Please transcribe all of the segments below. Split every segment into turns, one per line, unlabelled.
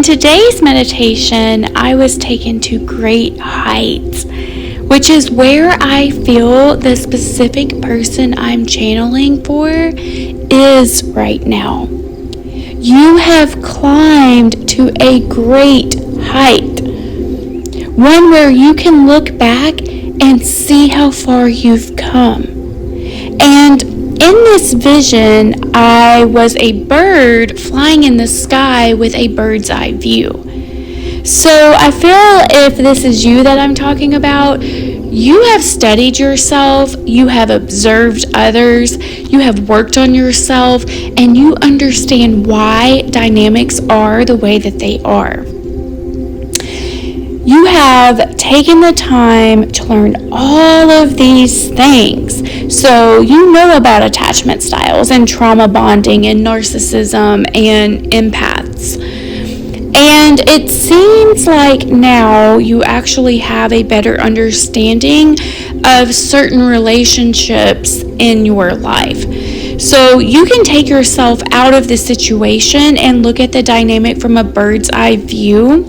in today's meditation, I was taken to great heights, which is where I feel the specific person I'm channeling for is right now. You have climbed to a great height, one where you can look back and see how far you've come. And in this vision, I was a bird flying in the sky with a bird's eye view. So I feel if this is you that I'm talking about, you have studied yourself, you have observed others, you have worked on yourself, and you understand why dynamics are the way that they are. You have taken the time to learn all of these things. So you know about attachment styles and trauma bonding and narcissism and empaths. And it seems like now you actually have a better understanding of certain relationships in your life. So you can take yourself out of the situation and look at the dynamic from a bird's eye view,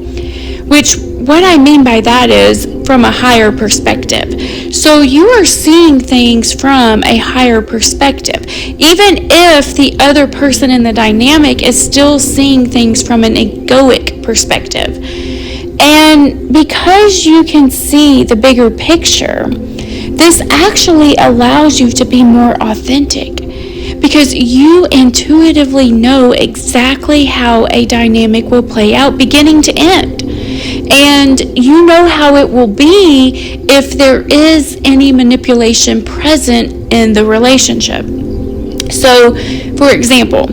which what I mean by that is from a higher perspective. So you are seeing things from a higher perspective, even if the other person in the dynamic is still seeing things from an egoic perspective. And because you can see the bigger picture, this actually allows you to be more authentic, because you intuitively know exactly how a dynamic will play out beginning to end. And you know how it will be if there is any manipulation present in the relationship. So, for example,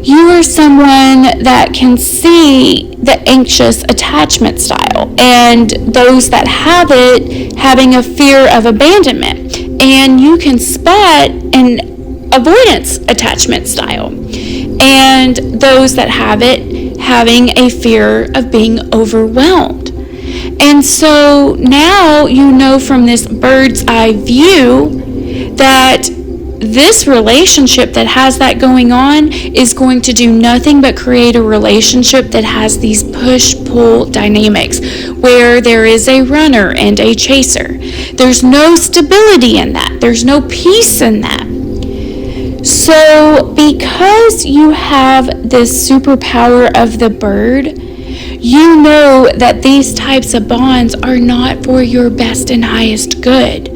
you are someone that can see the anxious attachment style, and those that have it having a fear of abandonment. And you can spot an avoidance attachment style, and those that have it having a fear of being overwhelmed. And so now you know from this bird's eye view that this relationship that has that going on is going to do nothing but create a relationship that has these push-pull dynamics where there is a runner and a chaser. There's no stability in that. There's no peace in that. So because you have this superpower of the bird, you know that these types of bonds are not for your best and highest good.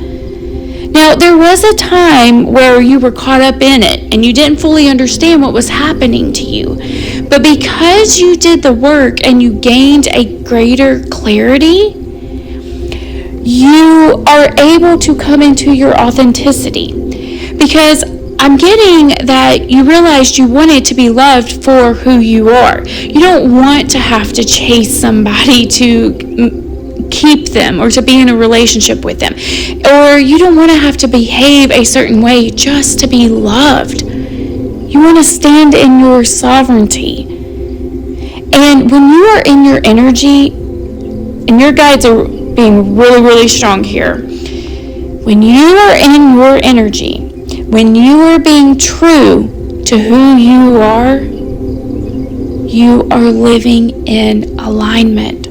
Now, there was a time where you were caught up in it and you didn't fully understand what was happening to you. But because you did the work and you gained a greater clarity, you are able to come into your authenticity. Because I'm getting that you realized you wanted to be loved for who you are. You don't want to have to chase somebody to keep them or to be in a relationship with them. Or you don't want to have to behave a certain way just to be loved. You want to stand in your sovereignty. And when you are in your energy, and your guides are being really, really strong here, when you are in your energy, when you are being true to who you are living in alignment.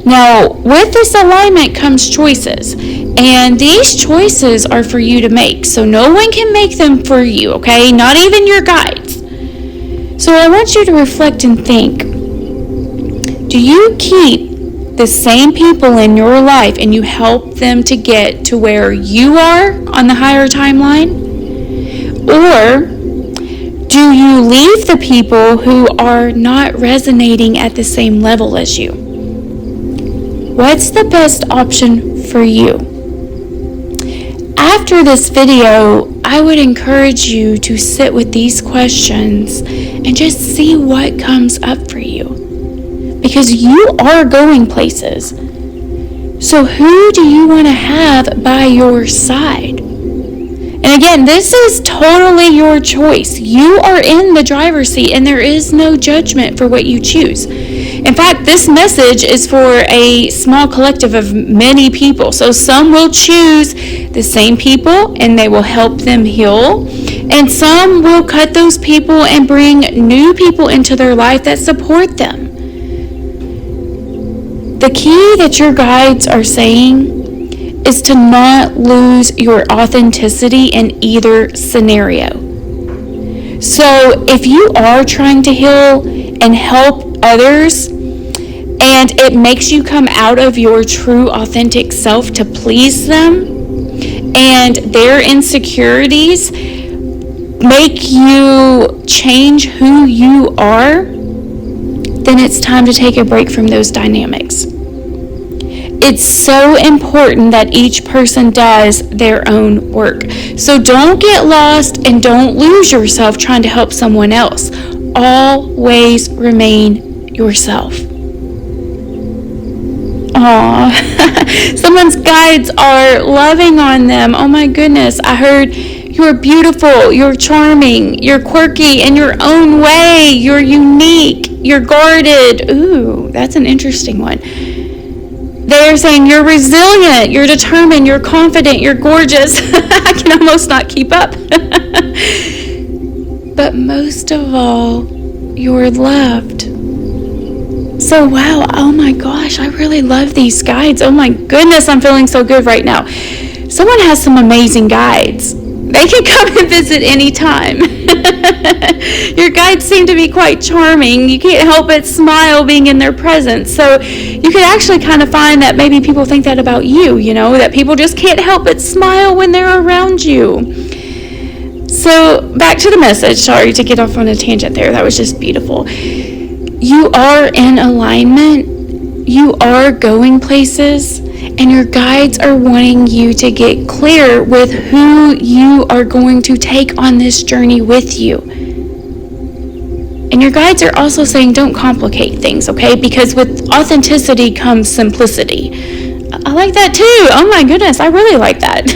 Now, with this alignment comes choices, and these choices are for you to make. So no one can make them for you, okay? Not even your guides. So I want you to reflect and think, do you keep the same people in your life and you help them to get to where you are on the higher timeline? Or do you leave the people who are not resonating at the same level as you? What's the best option for you? After this video, I would encourage you to sit with these questions and just see what comes up for you. Because you are going places. So who do you want to have by your side? And again, this is totally your choice. You are in the driver's seat and there is no judgment for what you choose. In fact, this message is for a small collective of many people. So some will choose the same people and they will help them heal. And some will cut those people and bring new people into their life that support them. The key that your guides are saying is to not lose your authenticity in either scenario. So if you are trying to heal and help others, and it makes you come out of your true authentic self to please them, and their insecurities make you change who you are, then it's time to take a break from those dynamics. It's so important that each person does their own work. So don't get lost and don't lose yourself trying to help someone else. Always remain yourself. Aww. Someone's guides are loving on them. Oh my goodness. I heard you're beautiful, you're charming, you're quirky in your own way, you're unique, you're guarded. Ooh, that's an interesting one. They're saying you're resilient, you're determined, you're confident, you're gorgeous. I can almost not keep up. But most of all, you're loved. So wow, oh my gosh, I really love these guides. Oh my goodness, I'm feeling so good right now. Someone has some amazing guides. They can come and visit anytime. Your guides seem to be quite charming. You can't help but smile being in their presence. So you could actually kind of find that maybe people think that about you, that people just can't help but smile when they're around you. So back to the message. Sorry to get off on a tangent there. That was just beautiful. You are in alignment. You are going places. And your guides are wanting you to get clear with who you are going to take on this journey with you. And your guides are also saying don't complicate things, okay? Because with authenticity comes simplicity. I like that too. Oh my goodness, I really like that.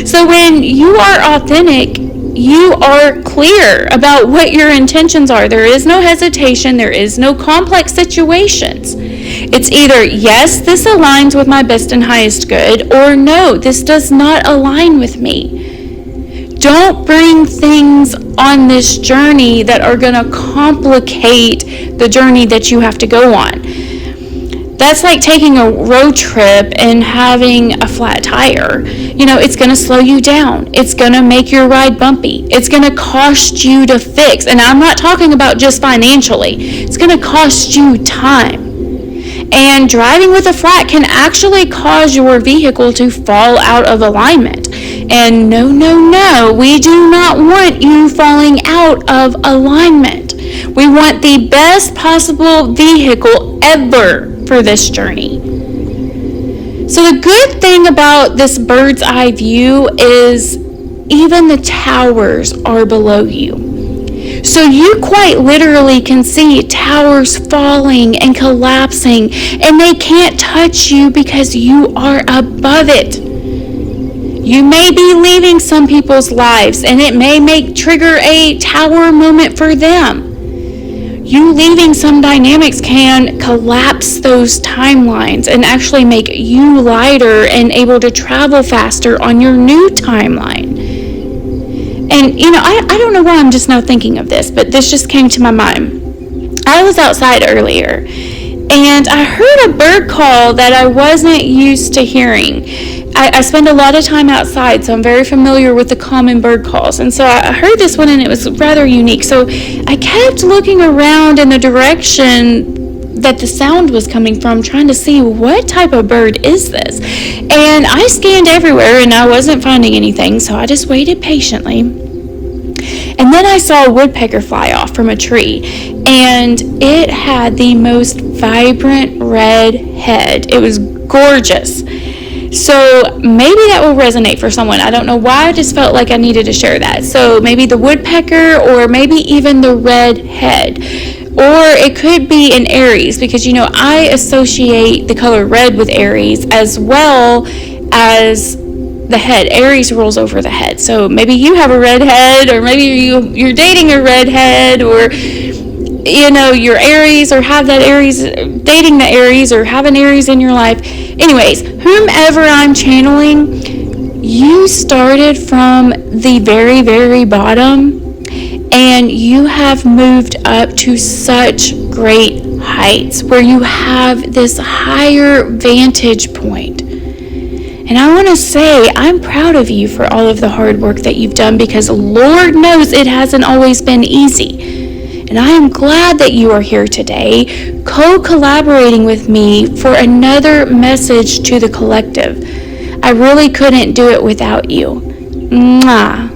So when you are authentic, you are clear about what your intentions are. There is no hesitation. There is no complex situations. It's either, yes, this aligns with my best and highest good, or no, this does not align with me. Don't bring things on this journey that are going to complicate the journey that you have to go on. That's like taking a road trip and having a flat tire. It's going to slow you down. It's going to make your ride bumpy. It's going to cost you to fix. And I'm not talking about just financially. It's going to cost you time. And driving with a flat can actually cause your vehicle to fall out of alignment. And no, we do not want you falling out of alignment. We want the best possible vehicle ever for this journey. So the good thing about this bird's eye view is even the towers are below you. So you quite literally can see towers falling and collapsing, and they can't touch you because you are above it. You may be leaving some people's lives, and it may trigger a tower moment for them. You leaving some dynamics can collapse those timelines and actually make you lighter and able to travel faster on your new timeline. And, I don't know why I'm just now thinking of this, but this just came to my mind. I was outside earlier, and I heard a bird call that I wasn't used to hearing. I spend a lot of time outside, so I'm very familiar with the common bird calls. And so I heard this one, and it was rather unique. So I kept looking around in the direction that the sound was coming from, trying to see what type of bird is this. And I scanned everywhere, and I wasn't finding anything, so I just waited patiently. And then I saw a woodpecker fly off from a tree, and it had the most vibrant red head. It was gorgeous. So maybe that will resonate for someone. I don't know why, I just felt like I needed to share that. So maybe the woodpecker, or maybe even the red head. Or it could be an Aries, because I associate the color red with Aries as well as the head. Aries rolls over the head. So maybe you have a red head, or maybe you're dating a red head, or you're Aries, or have that Aries, dating the Aries, or have an Aries in your life. Anyways, whomever I'm channeling, you started from the very, very bottom, and you have moved up to such great heights where you have this higher vantage point. And I want to say I'm proud of you for all of the hard work that you've done, because Lord knows it hasn't always been easy. And I am glad that you are here today, co-collaborating with me for another message to the collective. I really couldn't do it without you. Mwah.